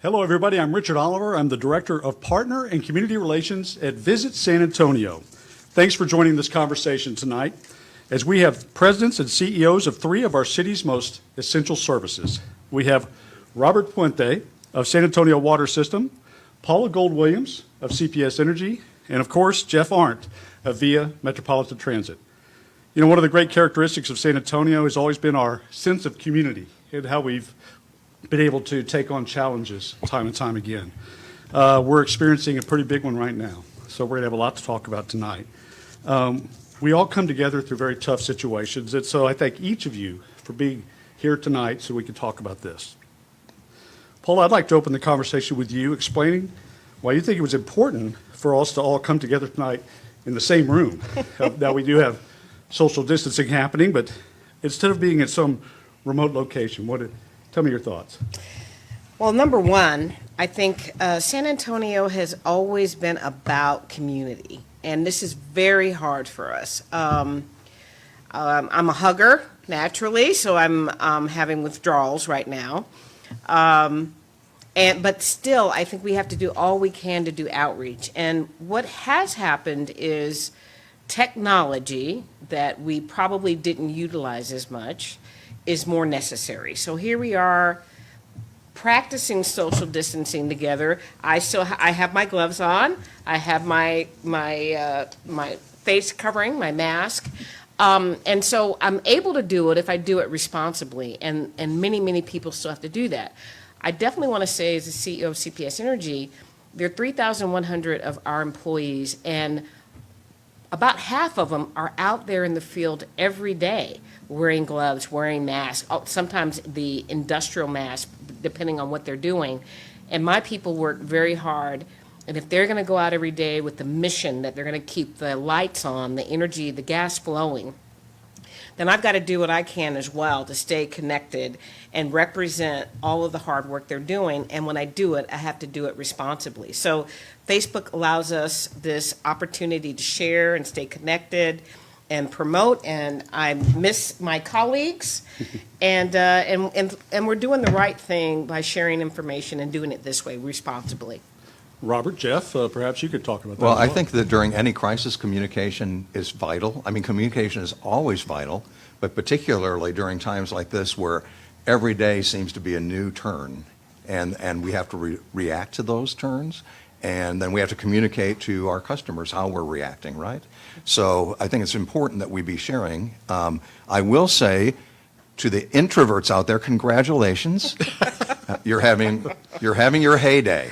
Hello, everybody. I'm Richard Oliver. I'm the Director of Partner and Community Relations at Visit San Antonio. Thanks for joining this conversation tonight, as we have presidents and CEOs of three of our city's most essential services. We have Robert Puente of San Antonio Water System, Paula Gold-Williams of CPS Energy, and of course, Jeff Arndt of VIA Metropolitan Transit. You know, one of the great characteristics of San Antonio has always been our sense of community and how we've been able to take on challenges time and time again. We're experiencing a pretty big one right now, so we're going to have a lot to talk about tonight. We all come together through very tough situations, and so I thank each of you for being here tonight so we can talk about this. Paul, I'd like to open the conversation with you, explaining why you think it was important for us to all come together tonight in the same room. Now, we do have social distancing happening, but instead of being at some remote location, tell me your thoughts. Well, number one, I think San Antonio has always been about community, and this is very hard for us. I'm a hugger, naturally, so I'm having withdrawals right now. But still, I think we have to do all we can to do outreach. And what has happened is technology that we probably didn't utilize as much is more necessary. So here we are practicing social distancing together. I have my gloves on. I have my face covering, my mask. And so I'm able to do it if I do it responsibly. And many people still have to do that. I definitely want to say, as the CEO of CPS Energy, there are 3,100 of our employees, and about half of them are out there in the field every day, wearing gloves, wearing masks, sometimes the industrial mask, depending on what they're doing. And my people work very hard, and if they're going to go out every day with the mission that they're going to keep the lights on, the energy, the gas flowing, then I've got to do what I can as well to stay connected and represent all of the hard work they're doing. And when I do it, I have to do it responsibly. So Facebook allows us this opportunity to share and stay connected and promote. And I miss my colleagues, and we're doing the right thing by sharing information and doing it this way responsibly. Robert, Jeff, perhaps you could talk about that. Well, I think that during any crisis, communication is vital. I mean, communication is always vital, but particularly during times like this where every day seems to be a new turn, and we have to react to those turns, and then we have to communicate to our customers how we're reacting, right? So I think it's important that we be sharing. I will say to the introverts out there, congratulations. You're having your heyday.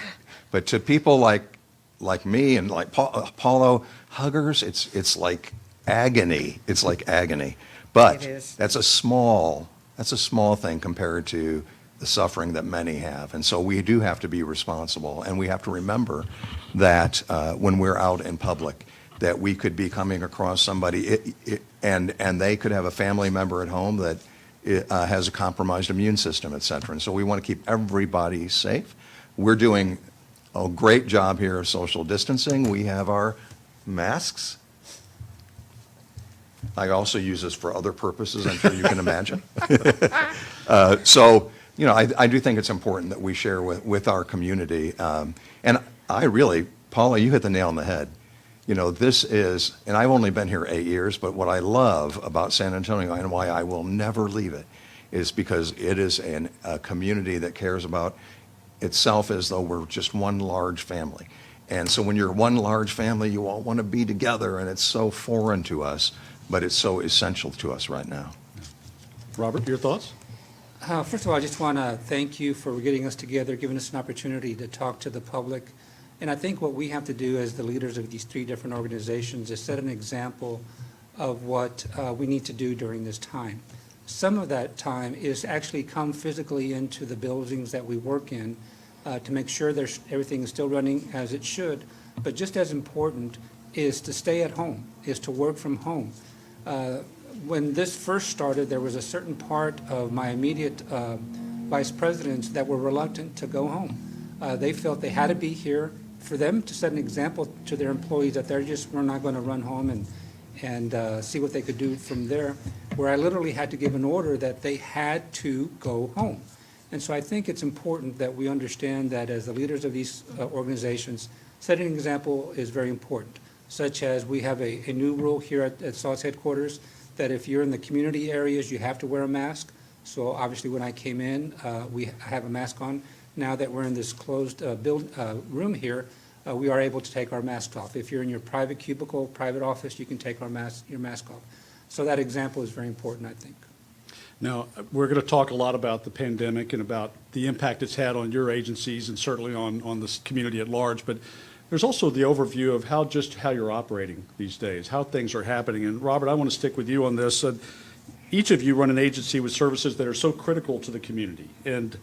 But to people like me and like Paulo, huggers, it's like agony. It's like agony. But that's a small thing compared to the suffering that many have. And so we do have to be responsible, and we have to remember that when we're out in public, that we could be coming across somebody and they could have a family member at home that has a compromised immune system, et cetera. And so we want to keep everybody safe. We're doing a great job here of social distancing. We have our masks. I also use this for other purposes, I'm sure you can imagine. So, you know, I do think it's important that we share with our community. And I really, Paula, you hit the nail on the head. You know, this is, and I've only been here 8 years, but what I love about San Antonio and why I will never leave it is because it is a community that cares about itself as though we're just one large family. And so when you're one large family, you all want to be together, and it's so foreign to us, but it's so essential to us right now. Robert, your thoughts? First of all, I just want to thank you for getting us together, giving us an opportunity to talk to the public. And I think what we have to do as the leaders of these three different organizations is set an example of what we need to do during this time. Some of that time is actually come physically into the buildings that we work in to make sure everything is still running as it should. But just as important is to stay at home, is to work from home. When this first started, there was a certain part of my immediate vice presidents that were reluctant to go home. They felt they had to be here for them to set an example to their employees that were not going to run home and see what they could do from there, where I literally had to give an order that they had to go home. And so I think it's important that we understand that as the leaders of these organizations, setting an example is very important, such as we have a new rule here at SAWS headquarters that if you're in the community areas, you have to wear a mask. So obviously when I came in, I have a mask on. Now that we're in this closed room here, we are able to take our mask off. If you're in your private cubicle, private office, you can take your mask off. So that example is very important, I think. Now, we're going to talk a lot about the pandemic and about the impact it's had on your agencies and certainly on the community at large, but there's also the overview of how you're operating these days, how things are happening. And Robert, I want to stick with you on this. Each of you run an agency with services that are so critical to the community. And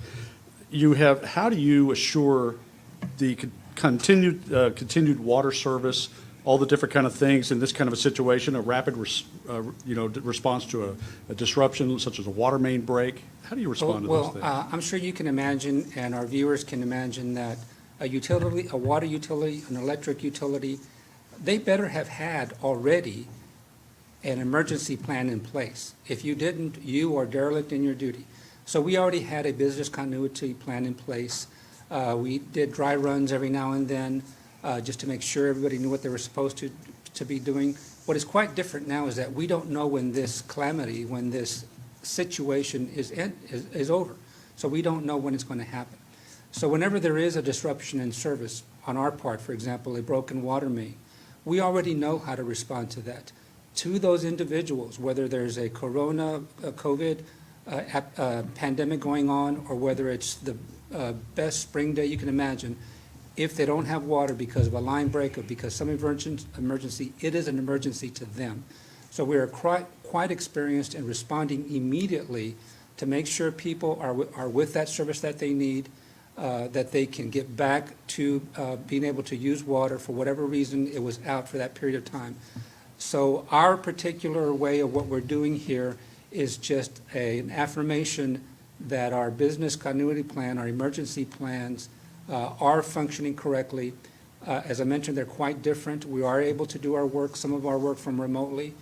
how do you assure the continued water service, all the different kind of things in this kind of a situation, a rapid response to a disruption such as a water main break? How do you respond to those things? I'm sure you can imagine, and our viewers can imagine, that a utility, a water utility, an electric utility, they better have had already an emergency plan in place. If you didn't, you are derelict in your duty. So we already had a business continuity plan in place. We did dry runs every now and then, just to make sure everybody knew what they were supposed to be doing. What is quite different now is that we don't know when this calamity, when this situation is over. So we don't know when it's going to happen. So whenever there is a disruption in service on our part, for example, a broken water main, we already know how to respond to that. To those individuals, whether there's a COVID pandemic going on, or whether it's the best spring day you can imagine, if they don't have water because of a line break or because some emergency, it is an emergency to them. So we are quite experienced in responding immediately to make sure people are with that service that they need, that they can get back to being able to use water for whatever reason it was out for that period of time. So our particular way of what we're doing here is just an affirmation that our business continuity plan, our emergency plans, are functioning correctly. As I mentioned, they're quite different. We are able to do our work, some of our work, from remotely.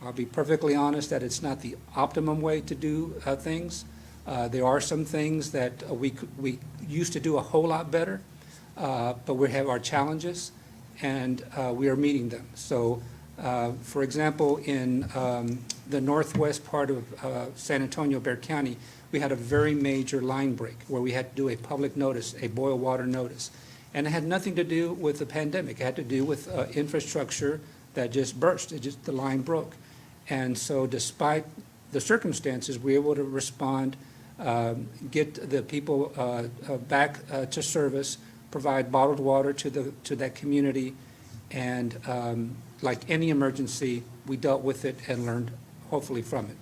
I'll be perfectly honest that it's not the optimum way to do things. There are some things that we used to do a whole lot better, but we have our challenges, and we are meeting them. So, for example, in the northwest part of San Antonio, Bexar County, we had a very major line break where we had to do a public notice, a boil water notice. And it had nothing to do with the pandemic. It had to do with infrastructure that just burst. The line broke. And so despite the circumstances, we were able to respond, get the people back to service, provide bottled water to that community, and like any emergency, we dealt with it and learned, hopefully, from it.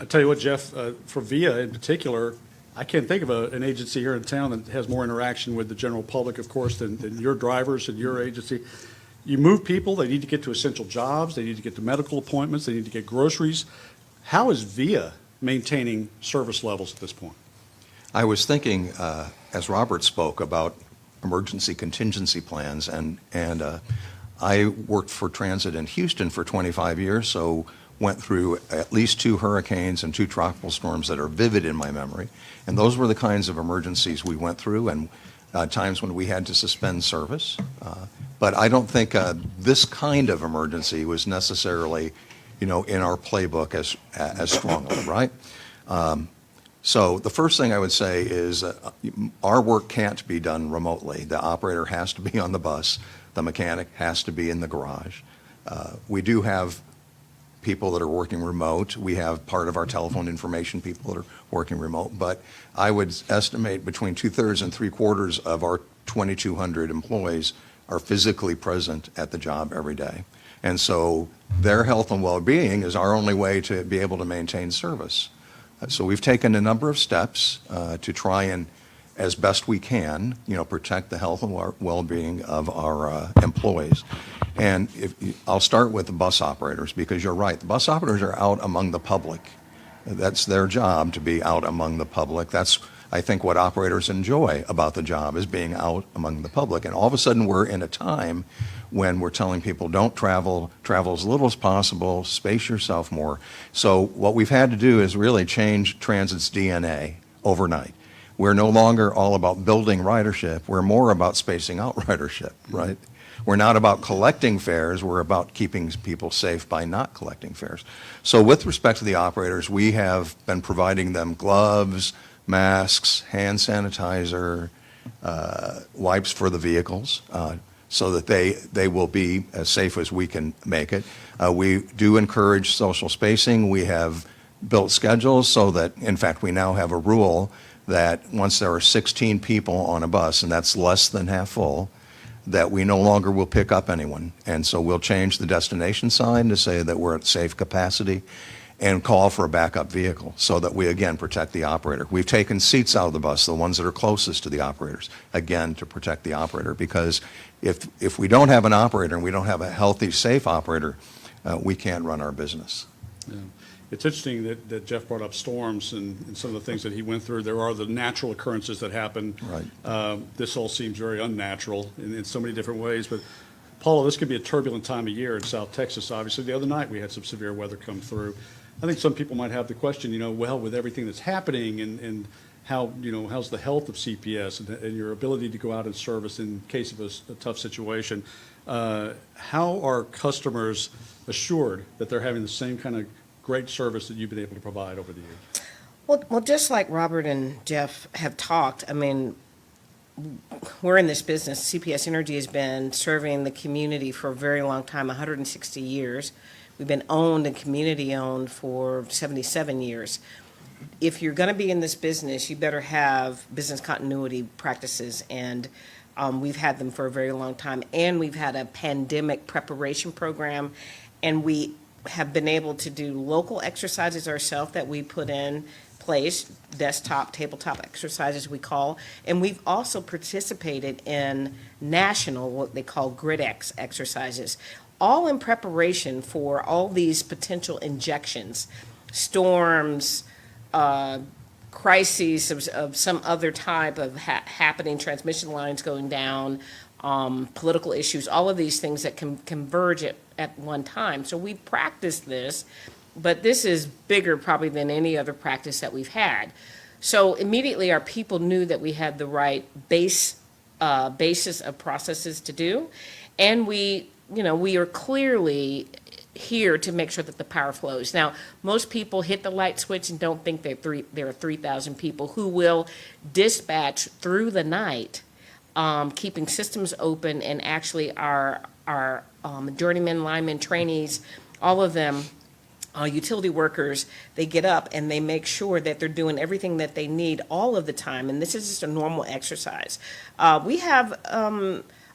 I tell you what, Jeff, for VIA in particular, I can't think of an agency here in town that has more interaction with the general public, of course, than your drivers and your agency. You move people, they need to get to essential jobs, they need to get to medical appointments, they need to get groceries. How is VIA maintaining service levels at this point? I was thinking, as Robert spoke, about emergency contingency plans, and I worked for transit in Houston for 25 years, so went through at least 2 hurricanes and 2 tropical storms that are vivid in my memory. And those were the kinds of emergencies we went through, and times when we had to suspend service. But I don't think this kind of emergency was necessarily, in our playbook as strongly, right? So the first thing I would say is our work can't be done remotely. The operator has to be on the bus. The mechanic has to be in the garage. We do have people that are working remote. We have part of our telephone information people that are working remote. But I would estimate between 2/3 and 3/4 of our 2,200 employees are physically present at the job every day. And so their health and well-being is our only way to be able to maintain service. So we've taken a number of steps to try and, as best we can, protect the health and well-being of our employees. And I'll start with the bus operators, because you're right. The bus operators are out among the public. That's their job, to be out among the public. That's, I think, what operators enjoy about the job, is being out among the public. And all of a sudden, we're in a time when we're telling people, don't travel as little as possible, space yourself more. So what we've had to do is really change transit's DNA overnight. We're no longer all about building ridership. We're more about spacing out ridership, right? We're not about collecting fares. We're about keeping people safe by not collecting fares. So with respect to the operators, we have been providing them gloves, masks, hand sanitizer, wipes for the vehicles, so that they will be as safe as we can make it. We do encourage social spacing. We have built schedules so that, in fact, we now have a rule that once there are 16 people on a bus, and that's less than half full, that we no longer will pick up anyone. And so we'll change the destination sign to say that we're at safe capacity and call for a backup vehicle so that we, again, protect the operator. We've taken seats out of the bus, the ones that are closest to the operators, again, to protect the operator. Because if we don't have an operator and we don't have a healthy, safe operator, we can't run our business. Yeah. It's interesting that Jeff brought up storms and some of the things that he went through. There are the natural occurrences that happen. Right. This all seems very unnatural in so many different ways. But, Paula, this could be a turbulent time of year in South Texas. Obviously, the other night we had some severe weather come through. I think some people might have the question, well, with everything that's happening and how, how's the health of CPS and your ability to go out and service in case of a tough situation, how are customers assured that they're having the same kind of great service that you've been able to provide over the years? Well, just like Robert and Jeff have talked, I mean, we're in this business. CPS Energy has been serving the community for a very long time, 160 years. We've been owned and community-owned for 77 years. If you're going to be in this business, you better have business continuity practices, and we've had them for a very long time. And we've had a pandemic preparation program, and we have been able to do local exercises ourselves that we put in place, desktop, tabletop exercises we call, and we've also participated in national, what they call GridX exercises, all in preparation for all these potential injections, storms, crises of some other type of happening, transmission lines going down, political issues, all of these things that can converge at one time. So we practice this, but this is bigger probably than any other practice that we've had. So immediately our people knew that we had the right basis of processes to do, and we are clearly here to make sure that the power flows. Now, most people hit the light switch and don't think there are 3,000 people who will dispatch through the night, keeping systems open, and actually our journeymen, linemen, trainees, all of them, utility workers, they get up and they make sure that they're doing everything that they need all of the time, and this is just a normal exercise. We have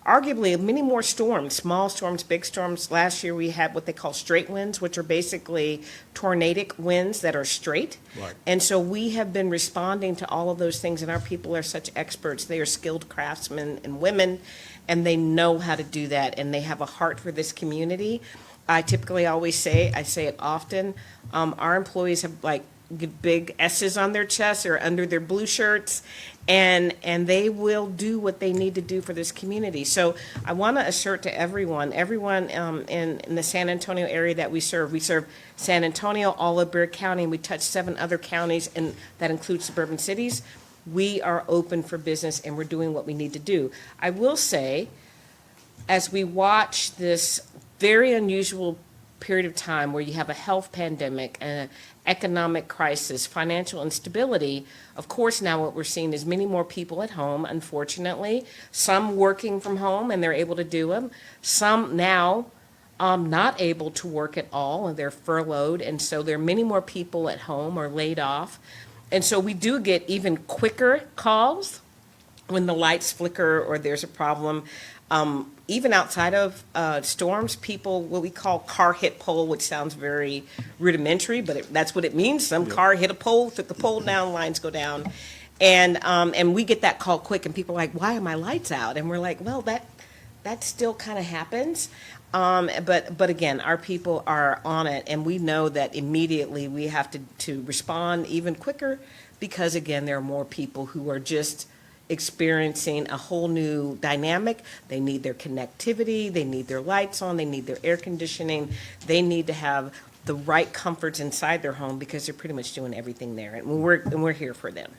arguably many more storms, small storms, big storms. Last year we had what they call straight winds, which are basically tornadic winds that are straight. Right. And so we have been responding to all of those things, and our people are such experts. They are skilled craftsmen and women, and they know how to do that, and they have a heart for this community. I typically always say, I say it often, our employees have like big S's on their chests or under their blue shirts, and they will do what they need to do for this community. So I want to assert to everyone in the San Antonio area that we serve San Antonio, Olive Bear County, and we touch 7 other counties, and that includes suburban cities. We are open for business, and we're doing what we need to do. I will say, as we watch this very unusual period of time where you have a health pandemic and an economic crisis, financial instability, of course now what we're seeing is many more people at home, unfortunately, some working from home and they're able to do them, some now not able to work at all and they're furloughed, and so there are many more people at home or laid off. And so we do get even quicker calls when the lights flicker or there's a problem. Even outside of storms, people, what we call car hit pole, which sounds very rudimentary, but that's what it means. Some car hit a pole, took the pole down, lines go down. And we get that call quick, and people are like, why are my lights out? And we're like, well, that still kind of happens. But again, our people are on it, and we know that immediately we have to respond even quicker because, again, there are more people who are just experiencing a whole new dynamic. They need their connectivity, they need their lights on, they need their air conditioning, they need to have the right comforts inside their home because they're pretty much doing everything there, and we're here for them.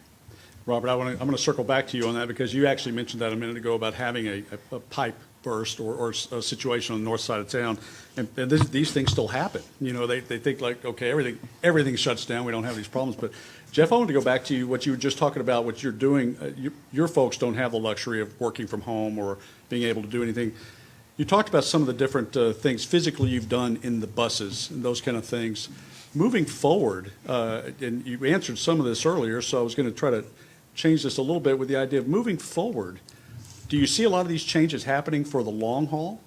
Robert, I'm going to circle back to you on that because you actually mentioned that a minute ago about having a pipe burst or a situation on the north side of town. And these things still happen. You know, they think like, okay, everything shuts down. We don't have these problems. But Jeff, I wanted to go back to you, what you were just talking about, what you're doing. Your folks don't have the luxury of working from home or being able to do anything. You talked about some of the different things physically you've done in the buses and those kind of things. Moving forward, and you answered some of this earlier, so I was going to try to change this a little bit with the idea of moving forward. Do you see a lot of these changes happening for the long haul?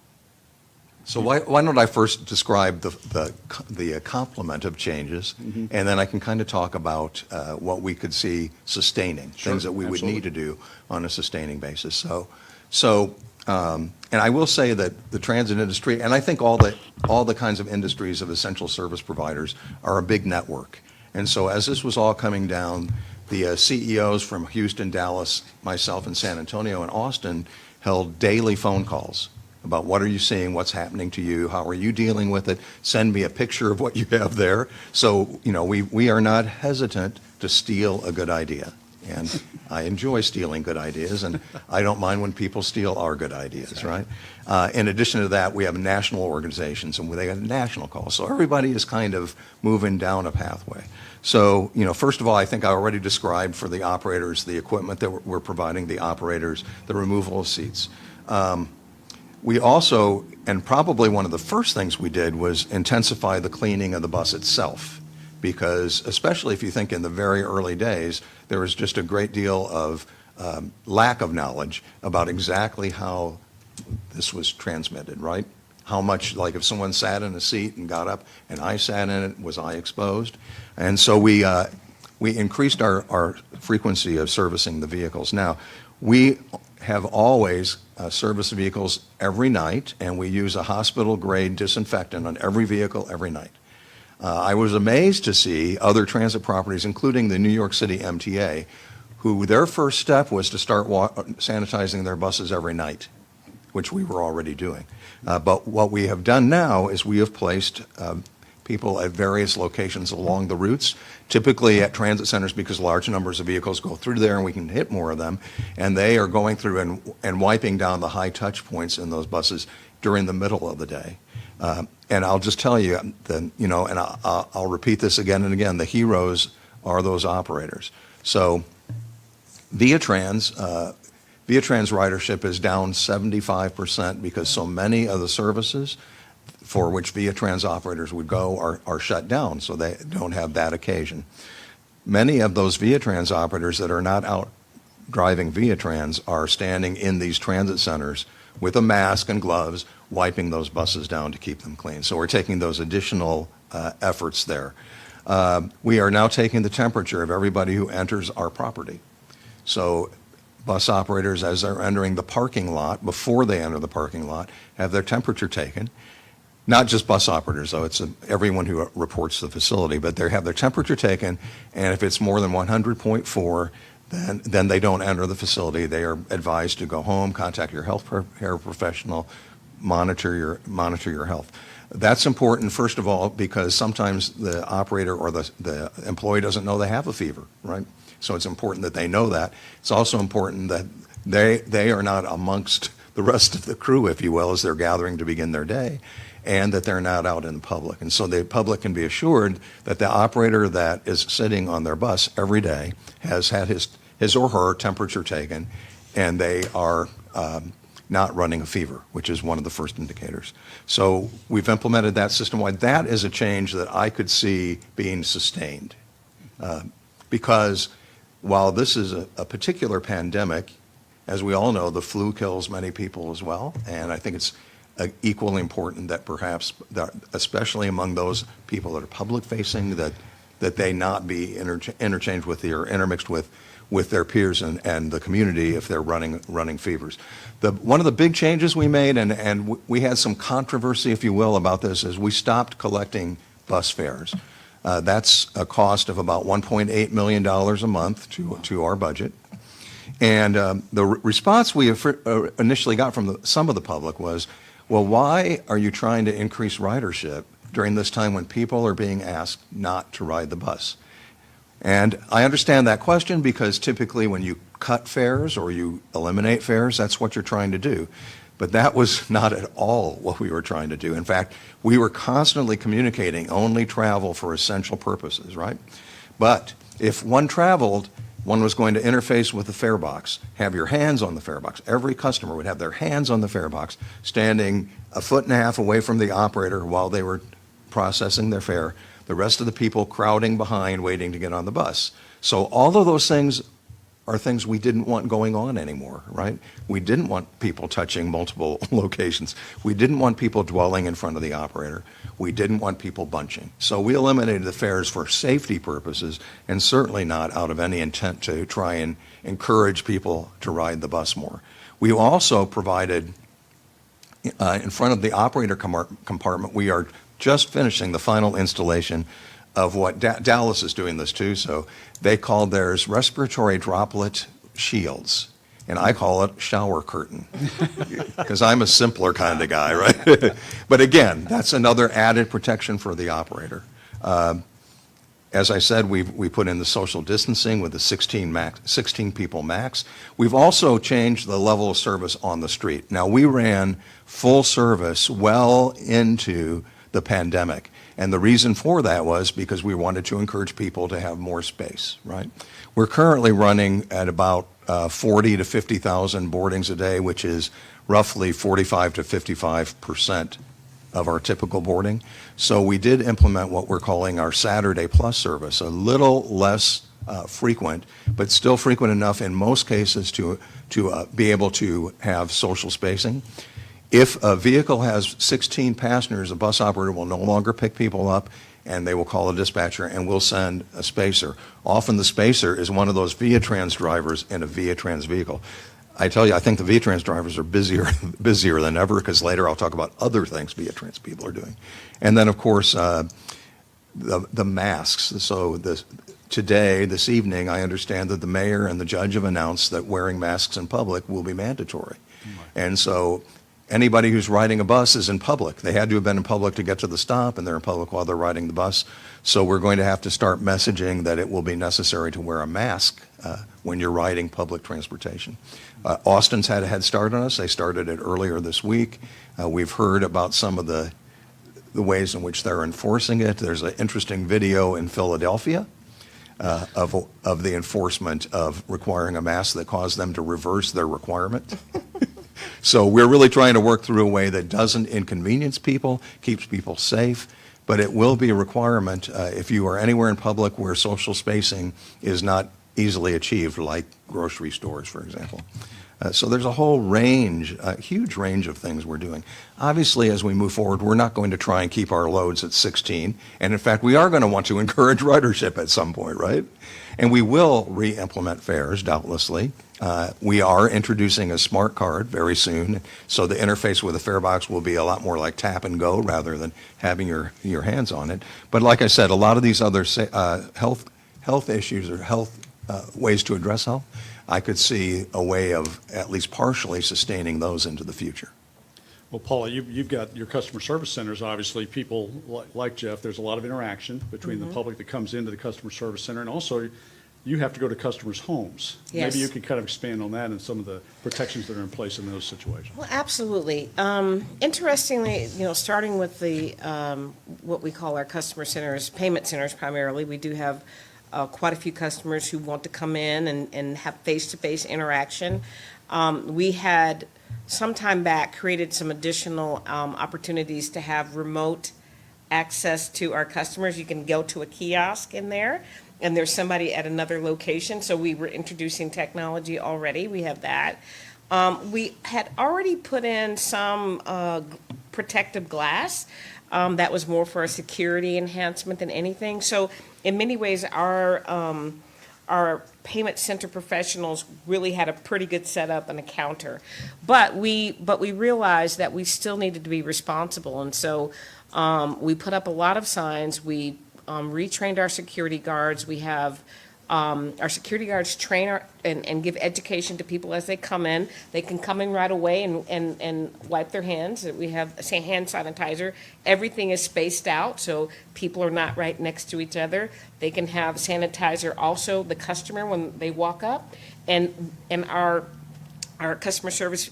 So why don't I first describe the complement of changes, and then I can kind of talk about what we could see sustaining, Sure, things that we absolutely. would need to do on a sustaining basis. So, and I will say that the transit industry, and I think all the kinds of industries of essential service providers are a big network. And so as this was all coming down, the CEOs from Houston, Dallas, myself, and San Antonio and Austin held daily phone calls about what are you seeing, what's happening to you, how are you dealing with it, send me a picture of what you have there. So, you know, we are not hesitant to steal a good idea. And I enjoy stealing good ideas, and I don't mind when people steal our good ideas, right? In addition to that, we have national organizations, and they have national calls. So everybody is kind of moving down a pathway. So, you know, first of all, I think I already described for the operators the equipment that we're providing the operators, the removal of seats. We also, and probably one of the first things we did was intensify the cleaning of the bus itself, because especially if you think in the very early days, there was just a great deal of lack of knowledge about exactly how this was transmitted, right? How much, like if someone sat in a seat and got up and I sat in it, was I exposed? And so we increased our frequency of servicing the vehicles. Now, we have always serviced vehicles every night, and we use a hospital-grade disinfectant on every vehicle every night. I was amazed to see other transit properties, including the New York City MTA, who their first step was to start sanitizing their buses every night, which we were already doing. But what we have done now is we have placed people at various locations along the routes, typically at transit centers because large numbers of vehicles go through there and we can hit more of them. And they are going through and wiping down the high touch points in those buses during the middle of the day. And I'll just tell you, you know, and I'll repeat this again and again, the heroes are those operators. So Viatrans ridership is down 75% because so many of the services for which Viatrans operators would go are shut down, so they don't have that occasion. Many of those Viatrans operators that are not out driving Viatrans are standing in these transit centers with a mask and gloves, wiping those buses down to keep them clean. So we're taking those additional efforts there. We are now taking the temperature of everybody who enters our property. So bus operators, as they're entering the parking lot, before they enter the parking lot, have their temperature taken. Not just bus operators, though, it's everyone who reports the facility, but they have their temperature taken, and if it's more than 100.4, then they don't enter the facility. They are advised to go home, contact your health care professional, monitor your health. That's important, first of all, because sometimes the operator or the employee doesn't know they have a fever, right? So it's important that they know that. It's also important that they are not amongst the rest of the crew, if you will, as they're gathering to begin their day, and that they're not out in the public. And so the public can be assured that the operator that is sitting on their bus every day has had his or her temperature taken, and they are not running a fever, which is one of the first indicators. So we've implemented that system-wide. That is a change that I could see being sustained. Because while this is a particular pandemic, as we all know, the flu kills many people as well, and I think it's equally important that perhaps, especially among those people that are public-facing, that they not be interchanged with or intermixed with their peers and the community if they're running fevers. One of the big changes we made, and we had some controversy, if you will, about this, is we stopped collecting bus fares. That's a cost of about $1.8 million a month to our budget. And the response we initially got from some of the public was, well, why are you trying to increase ridership during this time when people are being asked not to ride the bus? And I understand that question because typically when you cut fares or you eliminate fares, that's what you're trying to do. But that was not at all what we were trying to do. In fact, we were constantly communicating only travel for essential purposes, right? But if one traveled, one was going to interface with the fare box, have your hands on the fare box. Every customer would have their hands on the fare box, standing a foot and a half away from the operator while they were processing their fare. The rest of the people crowding behind, waiting to get on the bus. So all of those things are things we didn't want going on anymore, right? We didn't want people touching multiple locations. We didn't want people dwelling in front of the operator. We didn't want people bunching. So we eliminated the fares for safety purposes and certainly not out of any intent to try and encourage people to ride the bus more. We also provided, in front of the operator compartment, we are just finishing the final installation of what Dallas is doing this too. So they call theirs respiratory droplet shields, and I call it shower curtain because I'm a simpler kind of guy, right? But again, that's another added protection for the operator. As I said, we put in the social distancing with the 16 people max. We've also changed the level of service on the street. Now, we ran full service well into the pandemic. And the reason for that was because we wanted to encourage people to have more space, right? We're currently running at about 40 to 50,000 boardings a day, which is roughly 45 to 55% of our typical boarding. So we did implement what we're calling our Saturday Plus service, a little less frequent, but still frequent enough in most cases to be able to have social spacing. If a vehicle has 16 passengers, a bus operator will no longer pick people up, and they will call a dispatcher and we'll send a spacer. Often the spacer is one of those Via-Trans drivers in a Via-Trans vehicle. I tell you, I think the Via-Trans drivers are busier than ever, because later I'll talk about other things Via-Trans people are doing. And then, of course, the masks. So this evening, I understand that the mayor and the judge have announced that wearing masks in public will be mandatory. And so anybody who's riding a bus is in public. They had to have been in public to get to the stop, and they're in public while they're riding the bus. So we're going to have to start messaging that it will be necessary to wear a mask when you're riding public transportation. Austin's had a head start on us. They started it earlier this week. We've heard about some of the ways in which they're enforcing it. There's an interesting video in Philadelphia of the enforcement of requiring a mask that caused them to reverse their requirement. So we're really trying to work through a way that doesn't inconvenience people, keeps people safe, but it will be a requirement if you are anywhere in public where social spacing is not easily achieved, like grocery stores, for example. So there's a whole range, a huge range of things we're doing. Obviously, as we move forward, we're not going to try and keep our loads at 16. And in fact, we are going to want to encourage ridership at some point, right? And we will re-implement fares, doubtlessly. We are introducing a smart card very soon, so the interface with the fare box will be a lot more like tap and go rather than having your hands on it. But like I said, a lot of these other health issues or health ways to address health, I could see a way of at least partially sustaining those into the future. Well, Paula, you've got your customer service centers, obviously, people like Jeff, there's a lot of interaction between the public that comes into the customer service center, and also you have to go to customers' homes. Yes. Maybe you could kind of expand on that and some of the protections that are in place in those situations. Well, absolutely. Interestingly, starting with the what we call our customer centers, payment centers primarily, we do have quite a few customers who want to come in and have face-to-face interaction. We had some time back created some additional opportunities to have remote access to our customers. You can go to a kiosk in there, and there's somebody at another location. So we were introducing technology already. We have that. We had already put in some protective glass that was more for a security enhancement than anything. So in many ways, our payment center professionals really had a pretty good setup and a counter. But we realized that we still needed to be responsible. And so we put up a lot of signs. We retrained our security guards. We have Our security guards train and give education to people as they come in. They can come in right away and wipe their hands. We have hand sanitizer. Everything is spaced out, so people are not right next to each other. They can have sanitizer also, the customer, when they walk up. And our customer service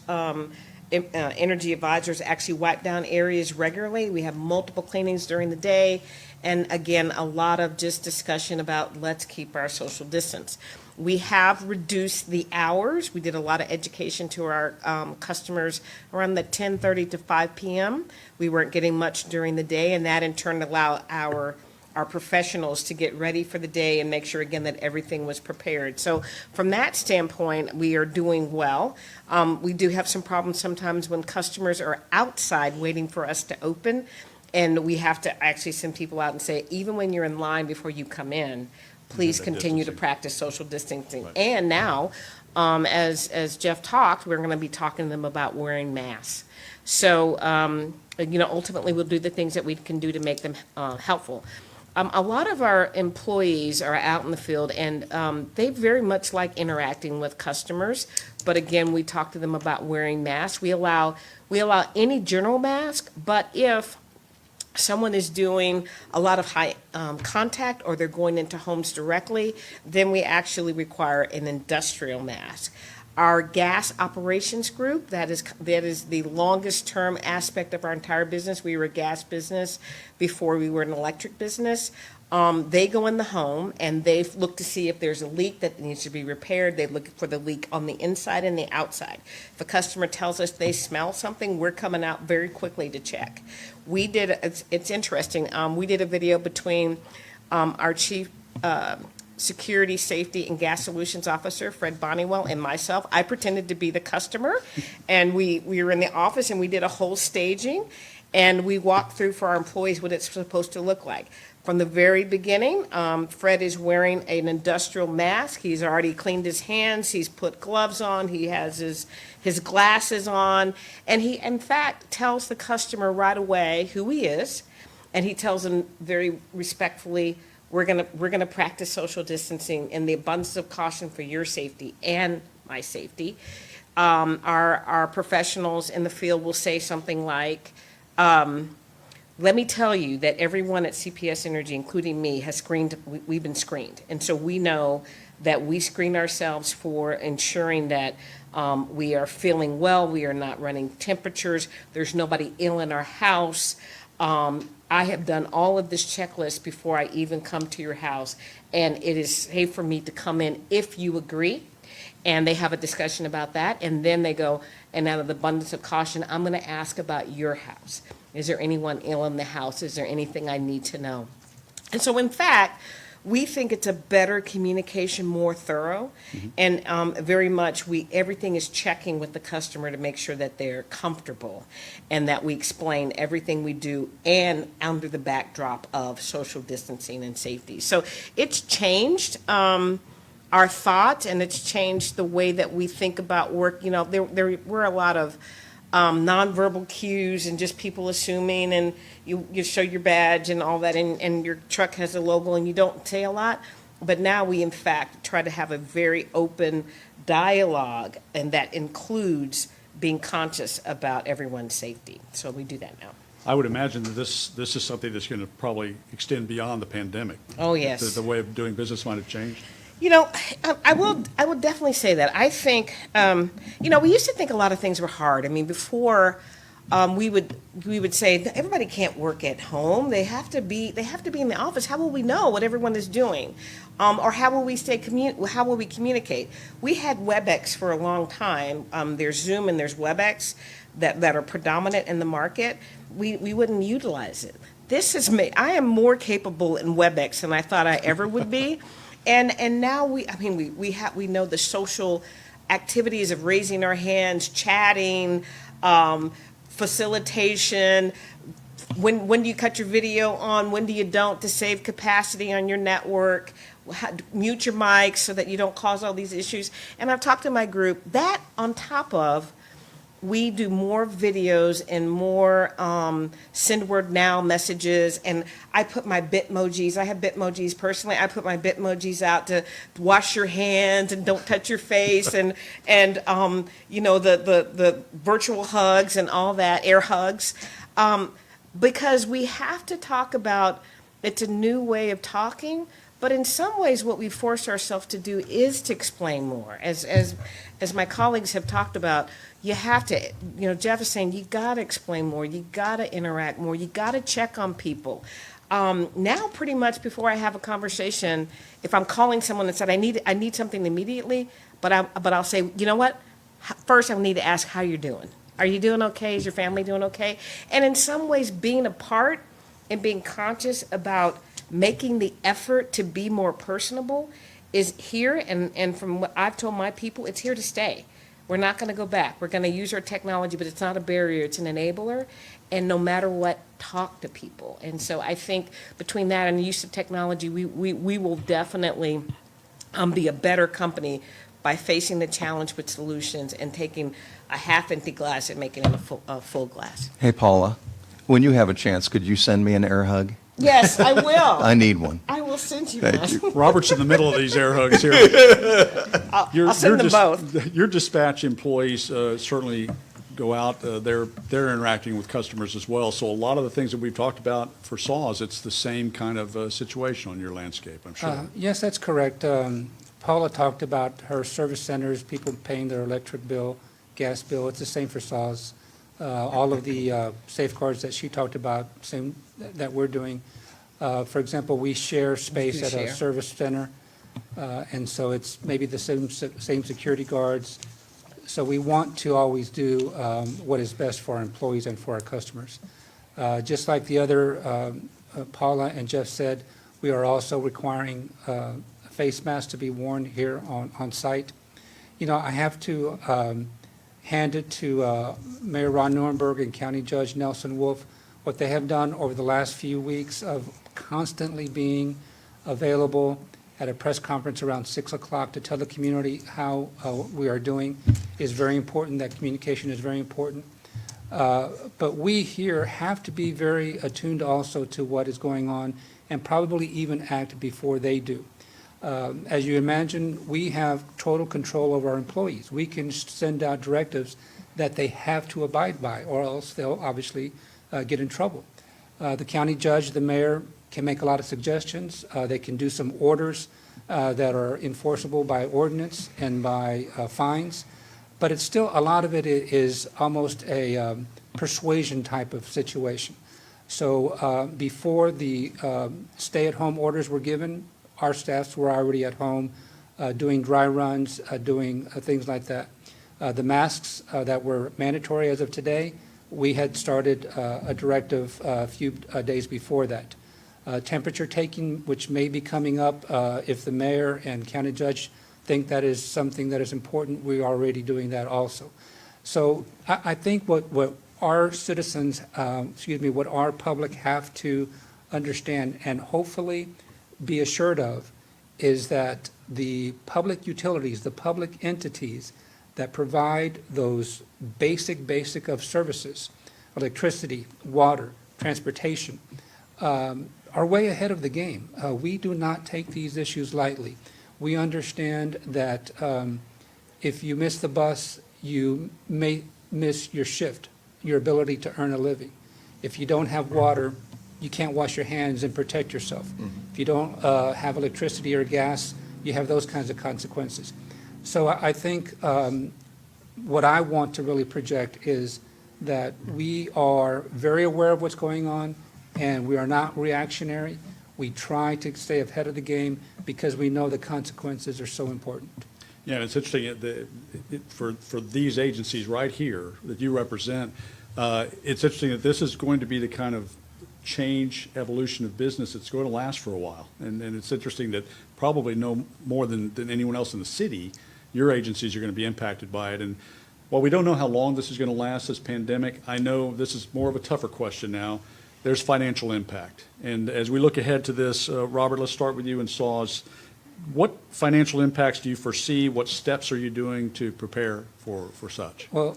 energy advisors actually wipe down areas regularly. We have multiple cleanings during the day. And again, a lot of just discussion about let's keep our social distance. We have reduced the hours. We did a lot of education to our customers around the 10:30 to 5 p.m. We weren't getting much during the day, and that in turn allowed our professionals to get ready for the day and make sure, again, that everything was prepared. So from that standpoint, we are doing well. We do have some problems sometimes when customers are outside waiting for us to open, and we have to actually send people out and say, even when you're in line before you come in, please continue to practice social distancing. Right. And now, as Jeff talked, we're going to be talking to them about wearing masks. So, ultimately, we'll do the things that we can do to make them helpful. A lot of our employees are out in the field, and they very much like interacting with customers. But again, we talk to them about wearing masks. We allow any general mask, but if someone is doing a lot of high contact or they're going into homes directly, then we actually require an industrial mask. Our gas operations group, that is the longest term aspect of our entire business. We were a gas business before we were an electric business. They go in the home and they look to see if there's a leak that needs to be repaired. They look for the leak on the inside and the outside. If a customer tells us they smell something, we're coming out very quickly to check. It's interesting. We did a video between our chief Security, Safety, and Gas Solutions Officer, Fred Bonnywell, and myself. I pretended to be the customer, and we were in the office, and we did a whole staging, and we walked through for our employees what it's supposed to look like. From the very beginning, Fred is wearing an industrial mask. He's already cleaned his hands. He's put gloves on. He has his glasses on, and he, in fact, tells the customer right away who he is, and he tells them very respectfully, we're gonna practice social distancing in the abundance of caution for your safety and my safety. Our professionals in the field will say something like, let me tell you that everyone at CPS Energy, including me, we've been screened. And so we know that we screen ourselves for ensuring that we are feeling well, we are not running temperatures, there's nobody ill in our house. I have done all of this checklist before I even come to your house, and it is safe for me to come in if you agree. And they have a discussion about that, and then they go, and out of the abundance of caution, I'm going to ask about your house. Is there anyone ill in the house? Is there anything I need to know? And so, in fact, we think it's a better communication, more thorough, and very much everything is checking with the customer to make sure that they're comfortable and that we explain everything we do and under the backdrop of social distancing and safety. So it's changed our thought, and it's changed the way that we think about work. There were a lot of nonverbal cues and just people assuming, and you show your badge and all that, and your truck has a logo and you don't say a lot. But now we, in fact, try to have a very open dialogue, and that includes being conscious about everyone's safety. So we do that now. I would imagine that this is something that's going to probably extend beyond the pandemic. Oh, yes. The way of doing business might have changed. I will definitely say that. I think, we used to think a lot of things were hard. I mean, before we would say everybody can't work at home. They have to be in the office. How will we know what everyone is doing? Or how will we how will we communicate? We had WebEx for a long time. There's Zoom and there's WebEx that are predominant in the market. We wouldn't utilize it. This is me. I am more capable in WebEx than I thought I ever would be. And now we know the social activities of raising our hands, chatting, facilitation. When do you cut your video on? When do you don't, to save capacity on your network? Mute your mic so that you don't cause all these issues. And I've talked to my group, that on top of we do more videos and more send word now messages, and I put my Bitmojis, I have Bitmojis personally, I put my Bitmojis out to wash your hands and don't touch your face, and you know, the virtual hugs and all that, air hugs, because we have to talk about, it's a new way of talking, but in some ways what we force ourselves to do is to explain more. As my colleagues have talked about, you have to, you know, Jeff is saying, you got to explain more, you got to interact more, you got to check on people. Now, pretty much before I have a conversation, if I'm calling someone and said, I need something immediately, but I'll say, you know what? First, I need to ask how you're doing. Are you doing okay? Is your family doing okay? And in some ways, being a part and being conscious about making the effort to be more personable is here, and from what I've told my people, it's here to stay. We're not going to go back. We're going to use our technology, but it's not a barrier, it's an enabler, and no matter what, talk to people. And so I think between that and the use of technology, we will definitely be a better company by facing the challenge with solutions and taking a half-empty glass and making it a full glass. Hey, Paula, when you have a chance, could you send me an air hug? Yes, I will. I need one. I will send you Thank one. Robert's in the middle of these air hugs here. I'll send them both. Your dispatch employees certainly go out. They're interacting with customers as well. So a lot of the things that we've talked about for SAWS, it's the same kind of situation on your landscape, I'm sure. Yes, that's correct. Paula talked about her service centers, people paying their electric bill, gas bill. It's the same for SAWS. All of the safeguards that she talked about, same that we're doing. For example, we share space at a service center, and so it's maybe the same security guards. So we want to always do what is best for our employees and for our customers. Just like the other, Paula and Jeff said, we are also requiring a face mask to be worn here on site. You know, I have to hand it to Mayor Ron Nuremberg and County Judge Nelson Wolf, what they have done over the last few weeks of constantly being available at a press conference around 6 o'clock to tell the community how we are doing is very important. That communication is very important. But we here have to be very attuned also to what is going on and probably even act before they do. As you imagine, we have total control over our employees. We can send out directives that they have to abide by, or else they'll obviously get in trouble. The county judge, the mayor, can make a lot of suggestions. They can do some orders that are enforceable by ordinance and by fines. But it's still, a lot of it is almost a persuasion type of situation. So before the stay-at-home orders were given, our staffs were already at home doing dry runs, doing things like that. The masks that were mandatory as of today, we had started a directive a few days before that. Temperature taking, which may be coming up if the mayor and county judge think that is something that is important, we're already doing that also. So I think what our citizens, what our public have to understand and hofully be assured of is that the public utilities, the public entities that provide those basic of services, electricity, water, transportation, are way ahead of the game. We do not take these issues lightly. We understand that if you miss the bus, you may miss your shift, your ability to earn a living. If you don't have water, you can't wash your hands and protect yourself. Mm-hmm. If you don't have electricity or gas, you have those kinds of consequences. So I think what I want to really project is that we are very aware of what's going on, and we are not reactionary. We try to stay ahead of the game because we know the consequences are so important. Yeah, and it's interesting for these agencies right here that you represent, it's interesting that this is going to be the kind of change, evolution of business that's going to last for a while. And it's interesting that probably no more than anyone else in the city, your agencies are going to be impacted by it. And while we don't know how long this is going to last, this pandemic, I know this is more of a tougher question now. There's financial impact. And as we look ahead to this, Robert, let's start with you and SAWS. What financial impacts do you foresee? What steps are you doing to prepare for such? Well,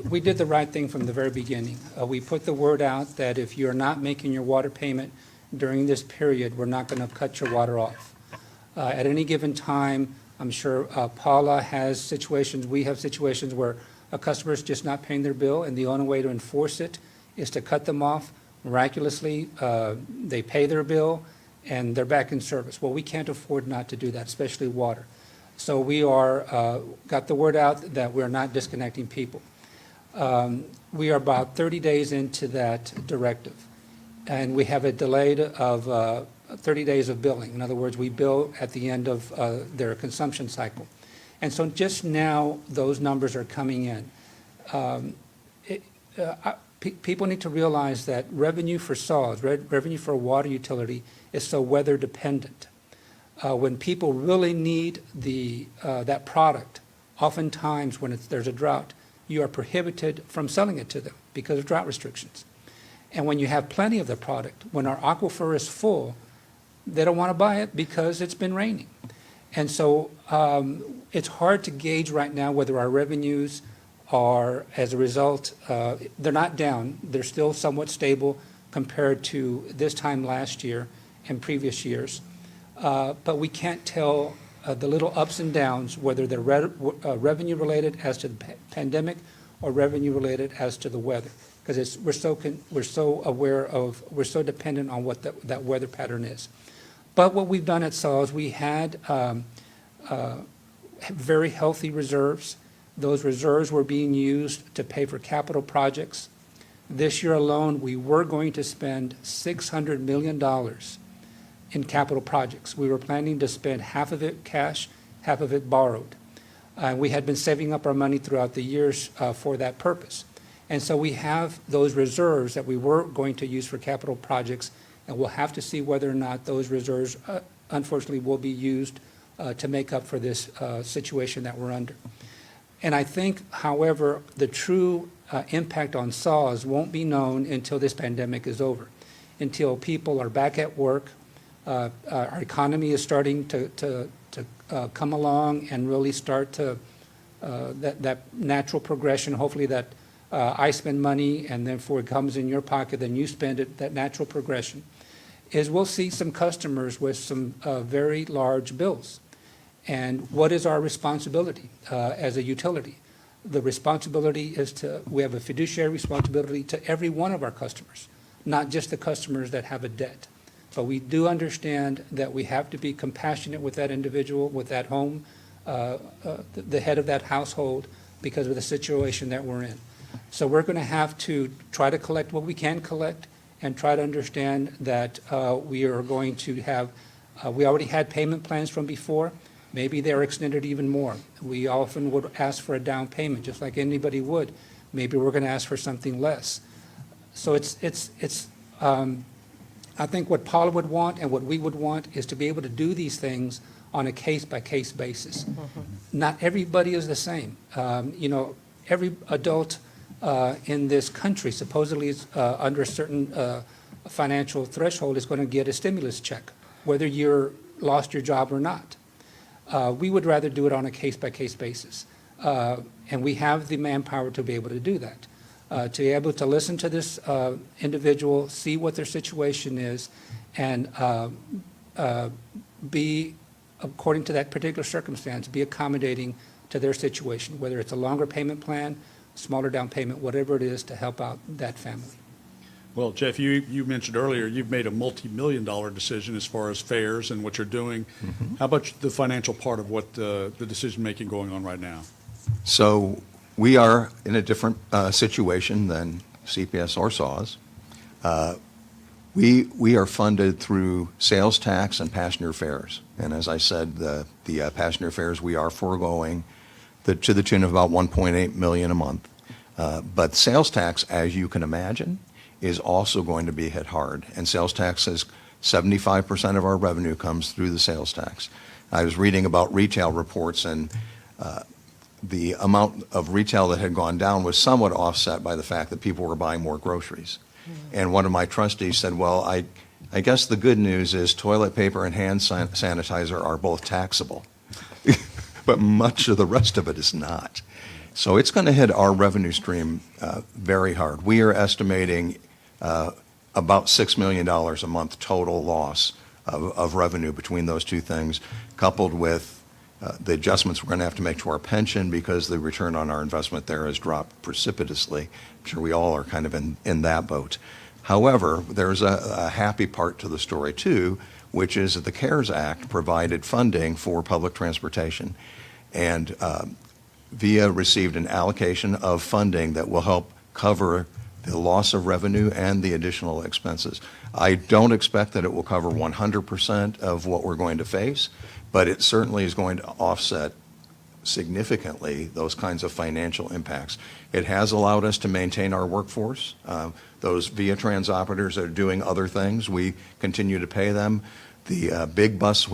we did the right thing from the very beginning. We put the word out that if you're not making your water payment during this period, we're not going to cut your water off. At any given time, I'm sure Paula has situations, we have situations where a customer is just not paying their bill, and the only way to enforce it is to cut them off. Miraculously, they pay their bill, and they're back in service. Well, we can't afford not to do that, especially water. So we are, got the word out that we're not disconnecting people. We are about 30 days into that directive, and we have a delay of 30 days of billing. In other words, we bill at the end of their consumption cycle. And so just now, those numbers are coming in. People need to realize that revenue for SAWS, revenue for a water utility, is so weather dependent. When people really need that product, oftentimes when there's a drought, you are prohibited from selling it to them because of drought restrictions. And when you have plenty of the product, when our aquifer is full, they don't want to buy it because it's been raining. And so it's hard to gauge right now whether our revenues are, as a result, they're not down. They're still somewhat stable compared to this time last year and previous years. But we can't tell the little ups and downs, whether they're revenue related as to the pandemic or revenue related as to the weather, because we're so aware of, we're so dependent on what that weather pattern is. But what we've done at SAWS, we had very healthy reserves. Those reserves were being used to pay for capital projects. This year alone, we were going to spend $600 million in capital projects. We were planning to spend half of it cash, half of it borrowed. We had been saving up our money throughout the years for that purpose. And so we have those reserves that we were going to use for capital projects, and we'll have to see whether or not those reserves, unfortunately, will be used to make up for this situation that we're under. And I think, however, the true impact on SAWS won't be known until this pandemic is over, until people are back at work, our economy is starting to come along and really start to, that natural progression, hopefully that I spend money and therefore it comes in your pocket, then you spend it, that natural progression, is we'll see some customers with some very large bills. And what is our responsibility as a utility? The responsibility is we have a fiduciary responsibility to every one of our customers, not just the customers that have a debt. But we do understand that we have to be compassionate with that individual, with that home, the head of that household, because of the situation that we're in. So we're going to have to try to collect what we can collect and try to understand that we are going to have, we already had payment plans from before. Maybe they're extended even more. We often would ask for a down payment, just like anybody would. Maybe we're going to ask for something less. So I think what Paula would want and what we would want is to be able to do these things on a case-by-case basis. Not everybody is the same. Every adult in this country supposedly is under a certain financial threshold is going to get a stimulus check, whether you're lost your job or not. We would rather do it on a case-by-case basis. And we have the manpower to be able to do that. To be able to listen to this individual, see what their situation is, and be, according to that particular circumstance, be accommodating to their situation, whether it's a longer payment plan, smaller down payment, whatever it is to help out that family. Well, Jeff, you mentioned earlier you've made a multi-million-dollar decision as far as fares and what you're doing. Mm-hmm. How about the financial part of what the decision-making going on right now? So we are in a different situation than CPS or SAWS. We are funded through sales tax and passenger fares. And as I said, the passenger fares we are foregoing to the tune of about $1.8 million a month. But sales tax, as you can imagine, is also going to be hit hard. And sales tax is 75% of our revenue comes through the sales tax. I was reading about retail reports, and the amount of retail that had gone down was somewhat offset by the fact that people were buying more groceries. Mm-hmm. And one of my trustees said, well, I guess the good news is toilet paper and hand sanitizer are both taxable, but much of the rest of it is not. So it's going to hit our revenue stream very hard. We are estimating about $6 million a month total loss of revenue between those two things, coupled with the adjustments we're going to have to make to our pension because the return on our investment there has dropped precipitously. I'm sure we all are kind of in that boat. However, there's a happy part to the story too, which is that the CARES Act provided funding for public transportation. And VIA received an allocation of funding that will help cover the loss of revenue and the additional expenses. I don't expect that it will cover 100% of what we're going to face, but it certainly is going to offset significantly those kinds of financial impacts. It has allowed us to maintain our workforce. Those VIA Trans operators that are doing other things, we continue to pay them. The big bus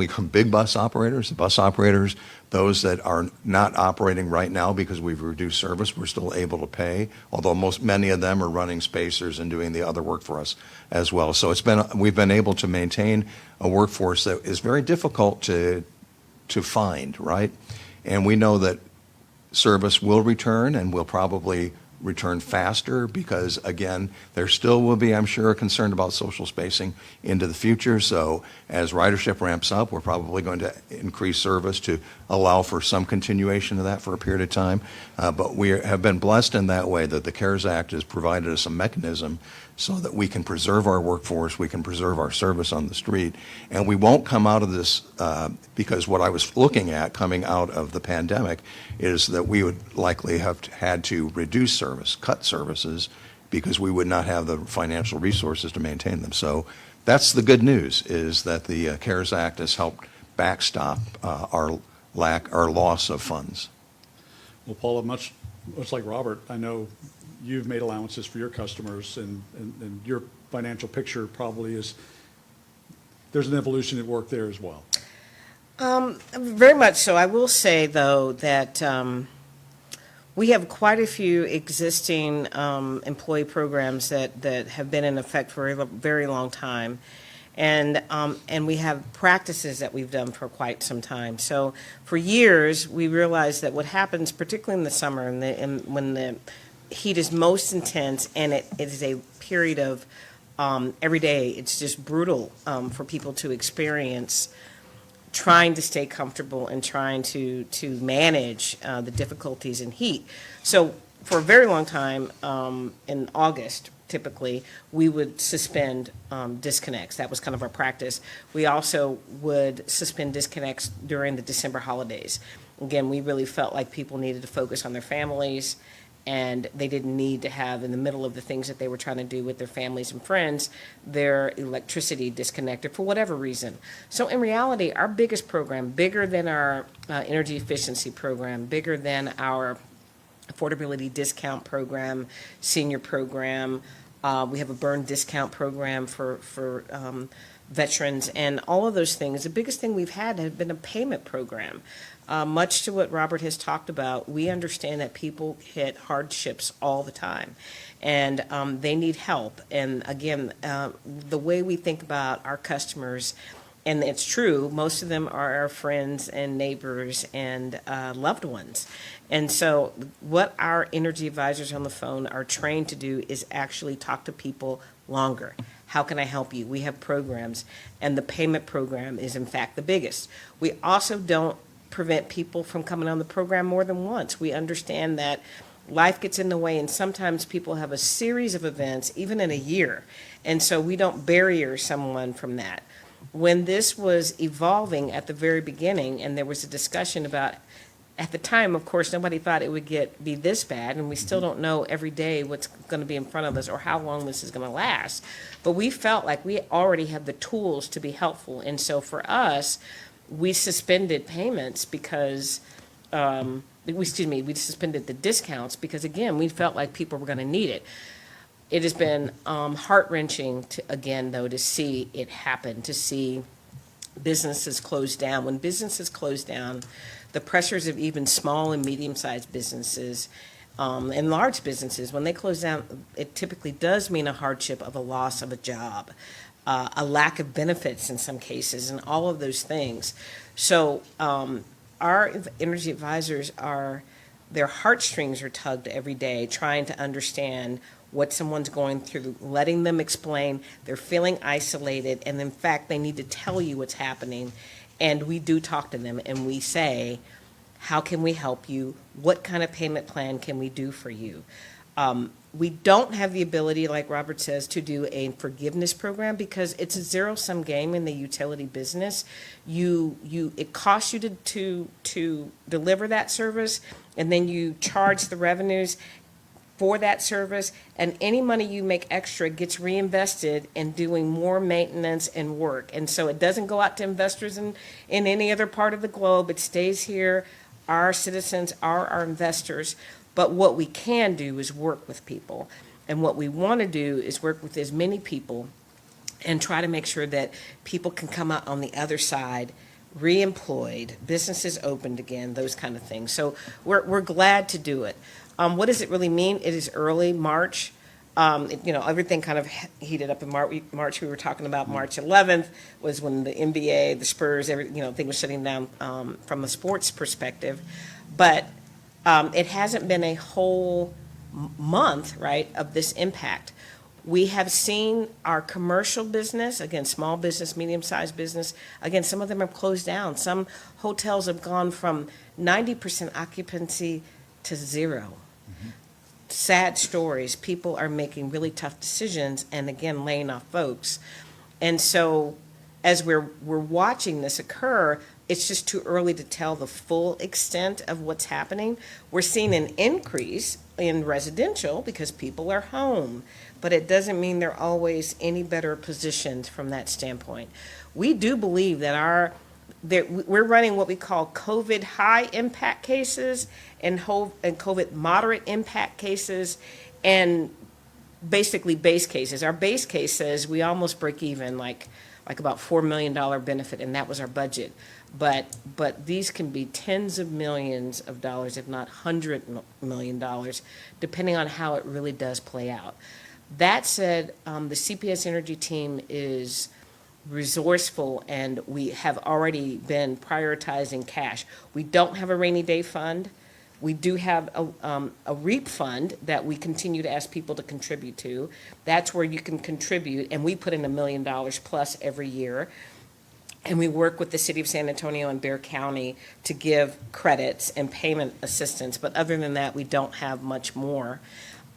operators, the bus operators, those that are not operating right now because we've reduced service, we're still able to pay, although many of them are running spacers and doing the other work for us as well. So we've been able to maintain a workforce that is very difficult to find, right? And we know that service will return and will probably return faster because, again, there still will be, I'm sure, a concern about social spacing into the future. So as ridership ramps up, we're probably going to increase service to allow for some continuation of that for a period of time. But we have been blessed in that way that the CARES Act has provided us a mechanism so that we can preserve our workforce, we can preserve our service on the street, and we won't come out of this because what I was looking at coming out of the pandemic is that we would likely have had to reduce service, cut services, because we would not have the financial resources to maintain them. So that's the good news, is that the CARES Act has helped backstop our loss of funds. Well, Paula, much like Robert, I know you've made allowances for your customers, and your financial picture probably is, there's an evolution at work there as well. Very much so. I will say, though, that we have quite a few existing employee programs that have been in effect for a very long time. And we have practices that we've done for quite some time. So for years, we realized that what happens, particularly in the summer and when the heat is most intense and it is a period of every day, it's just brutal for people to experience trying to stay comfortable and trying to manage the difficulties in heat. So for a very long time, in August, typically, we would suspend disconnects. That was kind of our practice. We also would suspend disconnects during the December holidays. Again, we really felt like people needed to focus on their families, and they didn't need to have, in the middle of the things that they were trying to do with their families and friends, their electricity disconnected for whatever reason. So in reality, our biggest program, bigger than our energy efficiency program, bigger than our affordability discount program, senior program, we have a burn discount program for veterans, and all of those things. The biggest thing we've had has been a payment program. Much to what Robert has talked about, we understand that people hit hardships all the time, and they need help. And again, the way we think about our customers, and it's true, most of them are our friends and neighbors and loved ones. And so what our energy advisors on the phone are trained to do is actually talk to people longer. How can I help you? We have programs, and the payment program is in fact the biggest. We also don't prevent people from coming on the program more than once. We understand that life gets in the way, and sometimes people have a series of events, even in a year, and so we don't barrier someone from that. When this was evolving at the very beginning, and there was a discussion about, at the time, of course, nobody thought it would be this bad, and we still don't know every day what's going to be in front of us or how long this is going to last. But we felt like we already had the tools to be helpful, and so for us, we suspended payments because, we suspended the discounts because, again, we felt like people were going to need it. It has been heart-wrenching, again, though, to see it happen, to see businesses close down. When businesses close down, the pressures of even small and medium-sized businesses and large businesses, when they close down, it typically does mean a hardship of a loss of a job. a lack of benefits in some cases, and all of those things. So our energy advisors their heartstrings are tugged every day, trying to understand what someone's going through, letting them explain. They're feeling isolated, and in fact, they need to tell you what's happening. And we do talk to them, and we say, how can we help you? What kind of payment plan can we do for you? We don't have the ability, like Robert says, to do a forgiveness program because it's a zero-sum game in the utility business. It costs you to deliver that service, and then you charge the revenues for that service, and any money you make extra gets reinvested in doing more maintenance and work. And so it doesn't go out to investors in any other part of the globe. It stays here. Our citizens are our investors. But what we can do is work with people. And what we want to do is work with as many people and try to make sure that people can come out on the other side reemployed, businesses opened again, those kind of things. So we're glad to do it. What does it really mean? It is early March. Everything kind of heated up in March. We were talking about March 11th was when the NBA, the Spurs, thing was shutting down from a sports perspective. But it hasn't been a whole month, right, of this impact. We have seen our commercial business, again, small business, medium-sized business, again, some of them have closed down. Some hotels have gone from 90% occupancy to zero. Mm-hmm. Sad stories. People are making really tough decisions and, again, laying off folks. And so as we're watching this occur, it's just too early to tell the full extent of what's happening. We're seeing an increase in residential because people are home, but it doesn't mean they're always any better positioned from that standpoint. We do believe that we're running what we call COVID high impact cases and COVID moderate impact cases and basically base cases. Our base case says we almost break even, like about $4 million benefit, and that was our budget. But these can be tens of millions of dollars, if not $100 million, depending on how it really does play out. That said, the CPS Energy team is resourceful, and we have already been prioritizing cash. We don't have a rainy day fund. We do have a REAP fund that we continue to ask people to contribute to. That's where you can contribute, and we put in $1 million plus every year. And we work with the city of San Antonio and Bexar County to give credits and payment assistance. But other than that, we don't have much more.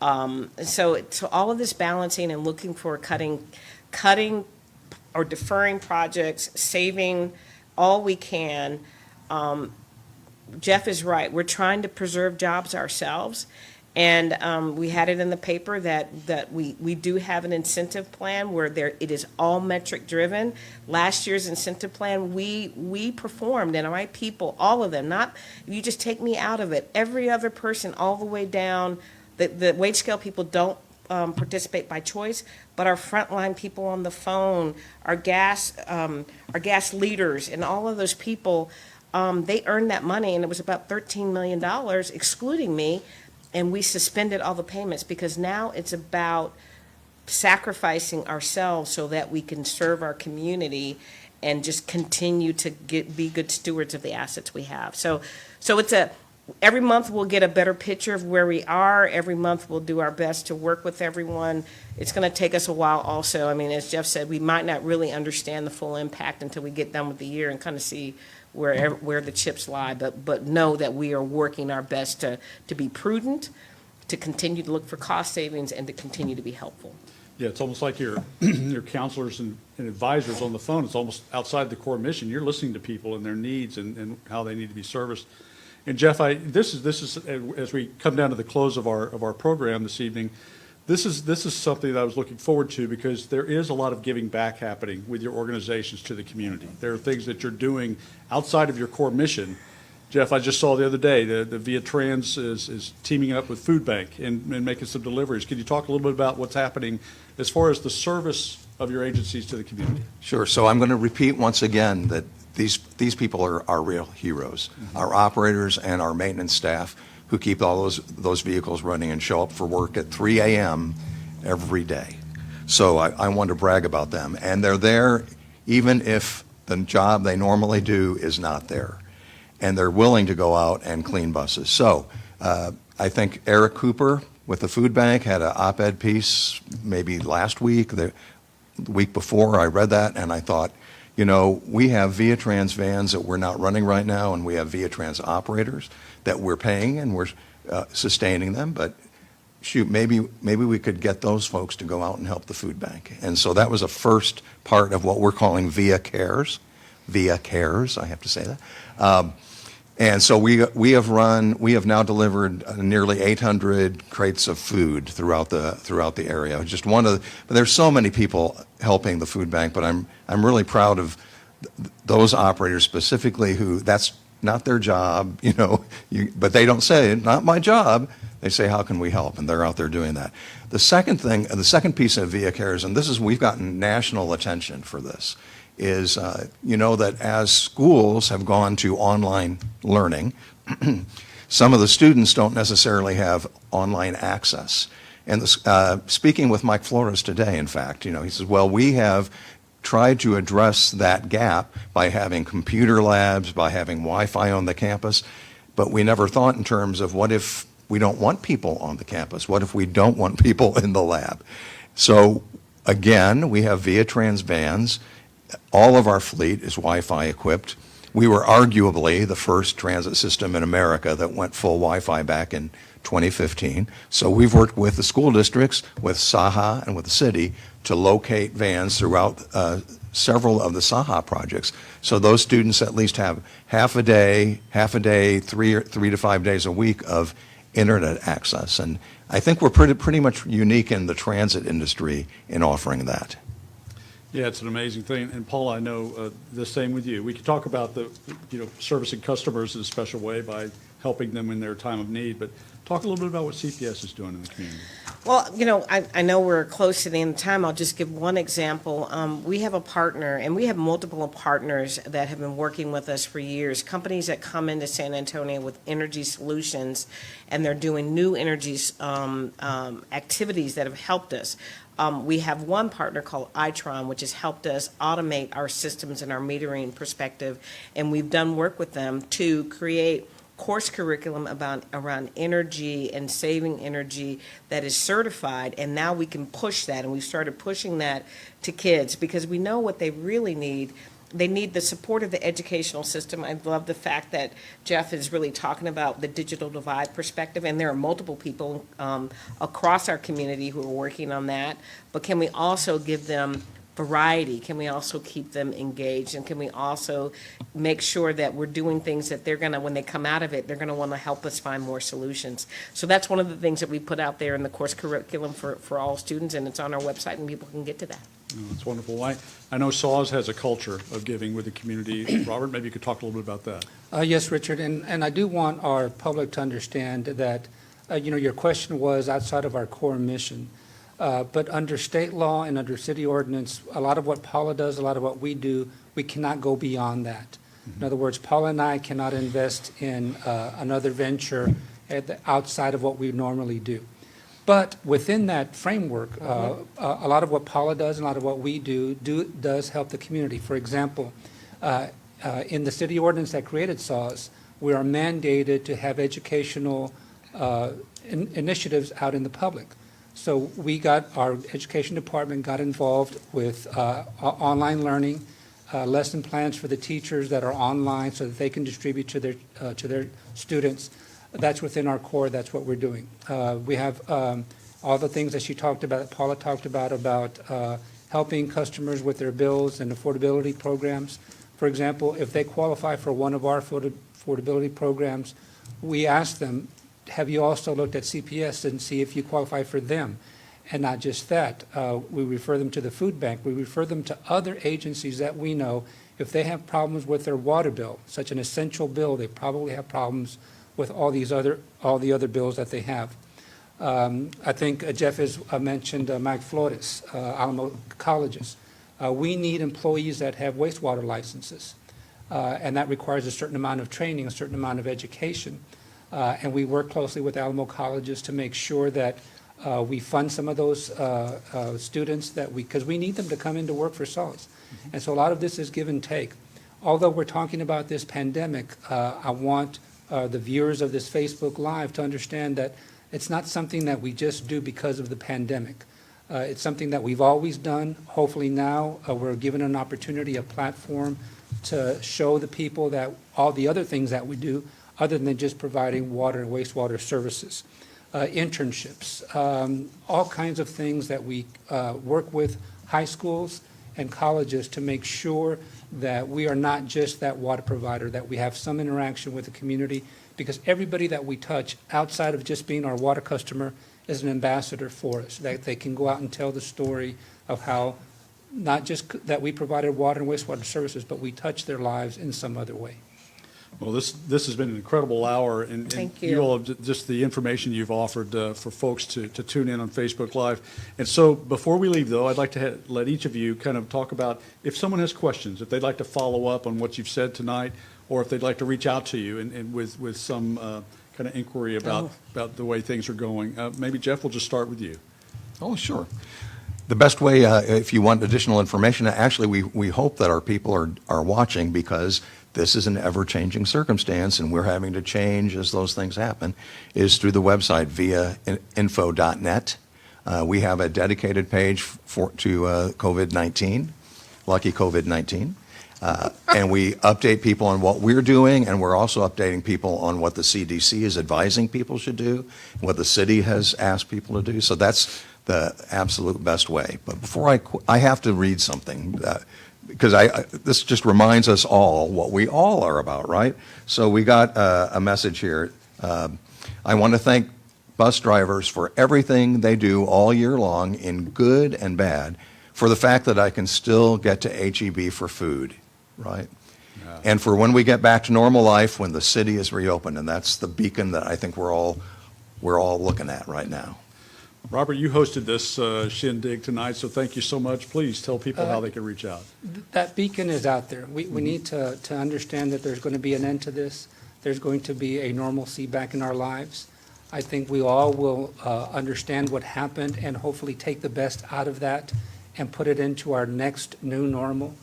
So all of this balancing and looking for cutting or deferring projects, saving all we can. Jeff is right. We're trying to preserve jobs ourselves. And we had it in the paper that we do have an incentive plan where it is all metric driven. Last year's incentive plan, we performed, and our people, all of them, not, you just take me out of it. Every other person all the way down, the wage scale people don't participate by choice, but our frontline people on the phone, our gas leaders, and all of those people, they earned that money, and it was about $13 million, excluding me. And we suspended all the payments because now it's about sacrificing ourselves so that we can serve our community and just continue to be good stewards of the assets we have. So it's every month we'll get a better picture of where we are. Every month we'll do our best to work with everyone. It's going to take us a while also. I mean, as Jeff said, we might not really understand the full impact until we get done with the year and kind of see where the chips lie, but know that we are working our best to be prudent, to continue to look for cost savings, and to continue to be helpful. Yeah, it's almost like your counselors and advisors on the phone. It's almost outside the core mission. You're listening to people and their needs and how they need to be serviced. And Jeff, this is as we come down to the close of our program this evening. This is something that I was looking forward to because there is a lot of giving back happening with your organizations to the community. There are things that you're doing outside of your core mission. Jeff, I just saw the other day the Via Trans is teaming up with Food Bank and making some deliveries. Can you talk a little bit about what's happening as far as the service of your agencies to the community? Sure. So I'm going to repeat once again that these people are real heroes. Mm-hmm. Our operators and our maintenance staff who keep all those vehicles running and show up for work at 3 a.m. every day. So I want to brag about them. And they're there even if the job they normally do is not there. And they're willing to go out and clean buses. So I think Eric Cooper with the food bank had an op-ed piece maybe last week, the week before. I read that and I thought, you know, we have Viatrans vans that we're not running right now, and we have Viatrans operators that we're paying and we're sustaining them. But shoot, maybe we could get those folks to go out and help the food bank. And so that was a first part of what we're calling Via Cares. Via Cares, I have to say that. And so we have now delivered nearly 800 crates of food throughout the area. Just but there's so many people helping the food bank, but I'm really proud of those operators specifically who that's not their job, you know, but they don't say, not my job. They say, how can we help? And they're out there doing that. The second piece of Via Cares, and we've gotten national attention for this, is you know that as schools have gone to online learning, some of the students don't necessarily have online access. And speaking with Mike Flores today, in fact, you know, he says, well, we have tried to address that gap by having computer labs, by having Wi-Fi on the campus, but we never thought in terms of what if we don't want people on the campus? What if we don't want people in the lab? So again, we have Viatrans vans. All of our fleet is Wi-Fi equipped. We were arguably the first transit system in America that went full Wi-Fi back in 2015. So we've worked with the school districts, with SAHA, and with the city to locate vans throughout several of the SAHA projects. So those students at least have half a day, 3 to 5 days a week of internet access. And I think we're pretty much unique in the transit industry in offering that. Yeah, it's an amazing thing. And Paul, I know the same with you. We could talk about servicing customers in a special way by helping them in their time of need, but talk a little bit about what CPS is doing in the community. Well, I know we're close to the end of time. I'll just give one example. We have a partner, and we have multiple partners that have been working with us for years, companies that come into San Antonio with energy solutions, and they're doing new energy activities that have helped us. We have one partner called Itron, which has helped us automate our systems and our metering perspective, and we've done work with them to create course curriculum around energy and saving energy that is certified, and now we can push that, and we've started pushing that to kids because we know what they really need. They need the support of the educational system. I love the fact that Jeff is really talking about the digital divide perspective, and there are multiple people across our community who are working on that. But can we also give them variety? Can we also keep them engaged? And can we also make sure that we're doing things that they're going to, when they come out of it, they're going to want to help us find more solutions? So that's one of the things that we put out there in the course curriculum for all students, and it's on our website, and people can get to that. Oh, that's wonderful. I know SAWS has a culture of giving with the community. Robert, maybe you could talk a little bit about that. Yes, Richard, and I do want our public to understand that, your question was outside of our core mission. But under state law and under city ordinance, a lot of what Paula does, a lot of what we do, we cannot go beyond that. In other words, Paula and I cannot invest in another venture outside of what we normally do. But within that framework, a lot of what Paula does and a lot of what we does help the community. For example, in the city ordinance that created SAWS, we are mandated to have educational initiatives out in the public. So our education department got involved with online learning, lesson plans for the teachers that are online so that they can distribute to their students. That's within our core. That's what we're doing. We have all the things that she talked about, that Paula talked about helping customers with their bills and affordability programs. For example, if they qualify for one of our affordability programs, we ask them, have you also looked at CPS and see if you qualify for them? And not just that, we refer them to the food bank. We refer them to other agencies that we know if they have problems with their water bill, such an essential bill, they probably have problems with all the other bills that they have. I think Jeff has mentioned Mike Flores, Alamo Colleges. We need employees that have wastewater licenses, and that requires a certain amount of training, a certain amount of education. And we work closely with Alamo Colleges to make sure that We fund some of those students because we need them to come into work for SAWS. And so a lot of this is give and take. Although we're talking about this pandemic, I want the viewers of this Facebook Live to understand that it's not something that we just do because of the pandemic. It's something that we've always done. Hopefully now we're given an opportunity, a platform to show the people that all the other things that we do, other than just providing water and wastewater services, internships, all kinds of things that we work with high schools and colleges to make sure that we are not just that water provider, that we have some interaction with the community, because everybody that we touch outside of just being our water customer is an ambassador for us, that they can go out and tell the story of how not just that we provided water and wastewater services, but we touched their lives in some other way. Well, this has been an incredible hour, and Thank you you. all, just the information you've offered for folks to tune in on Facebook Live. And so before we leave, though, I'd like to let each of you kind of talk about if someone has questions, if they'd like to follow up on what you've said tonight, or if they'd like to reach out to you and with some kind of inquiry about the way things are going. Maybe, Jeff, we'll just start with you. Oh, sure. The best way, if you want additional information, actually, we hope that our people are watching, because this is an ever-changing circumstance, and we're having to change as those things happen, is through the website via info.net. We have a dedicated page to COVID-19, lucky COVID-19. And we update people on what we're doing, and we're also updating people on what the CDC is advising people should do, what the city has asked people to do. So that's the absolute best way. But before I have to read something, because this just reminds us all what we all are about, right? So we got a message here. I want to thank bus drivers for everything they do all year long, in good and bad, for the fact that I can still get to H-E-B for food, right? Yeah. And for when we get back to normal life, when the city is reopened, and that's the beacon that I think we're all looking at right now. Robert, you hosted this shindig tonight, so thank you so much. Please tell people how they can reach out. That beacon is out there. We need to understand that there's going to be an end to this. There's going to be a normalcy back in our lives. I think we all will understand what happened and hopefully take the best out of that and put it into our next new normal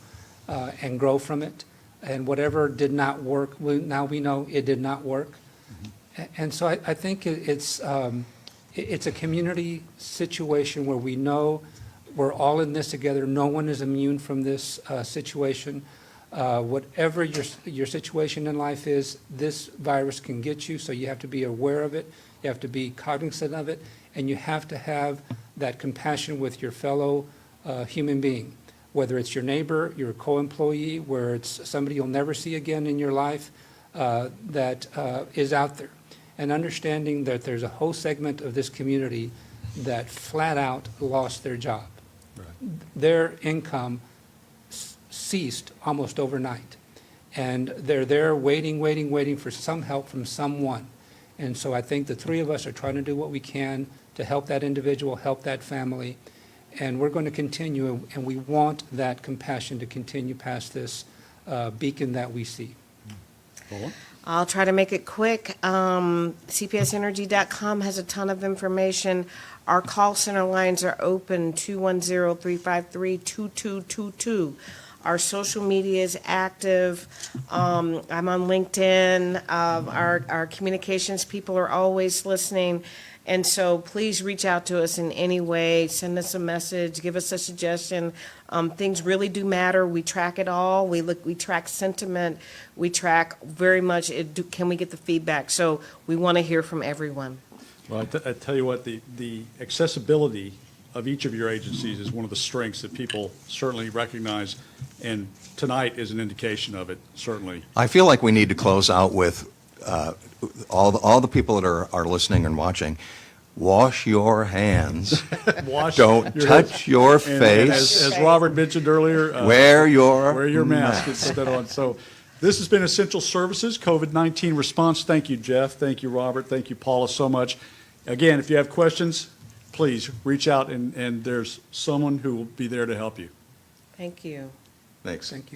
and grow from it. And whatever did not work, now we know it did not work. And so I think it's a community situation where we know we're all in this together. No one is immune from this situation. Whatever your situation in life is, this virus can get you, so you have to be aware of it. You have to be cognizant of it, and you have to have that compassion with your fellow human being, whether it's your neighbor, your co-employee, where it's somebody you'll never see again in your life that is out there. And understanding that there's a whole segment of this community that flat out lost their job. Right. Their income ceased almost overnight. And they're there waiting for some help from someone. And so I think the three of us are trying to do what we can to help that individual, help that family. And we're going to continue, and we want that compassion to continue past this beacon that we see. Paula? I'll try to make it quick. CPSEnergy.com has a ton of information. Our call center lines are open, 210-353-2222. Our social media is active. I'm on LinkedIn. Our communications people are always listening. And so please reach out to us in any way. Send us a message. Give us a suggestion. Things really do matter. We track it all. We track sentiment. We track very much, can we get the feedback? So we want to hear from everyone. Well, I tell you what, the accessibility of each of your agencies is one of the strengths that people certainly recognize, and tonight is an indication of it, certainly. I feel like we need to close out with all the people that are listening and watching. Wash your hands. Don't touch your face. As Robert mentioned earlier, wear your mask and put that on. So this has been Essential Services COVID-19 response. Thank you, Jeff. Thank you, Robert. Thank you, Paula, so much. Again, if you have questions, please reach out, and there's someone who will be there to help you. Thank you. Thanks. Thank you.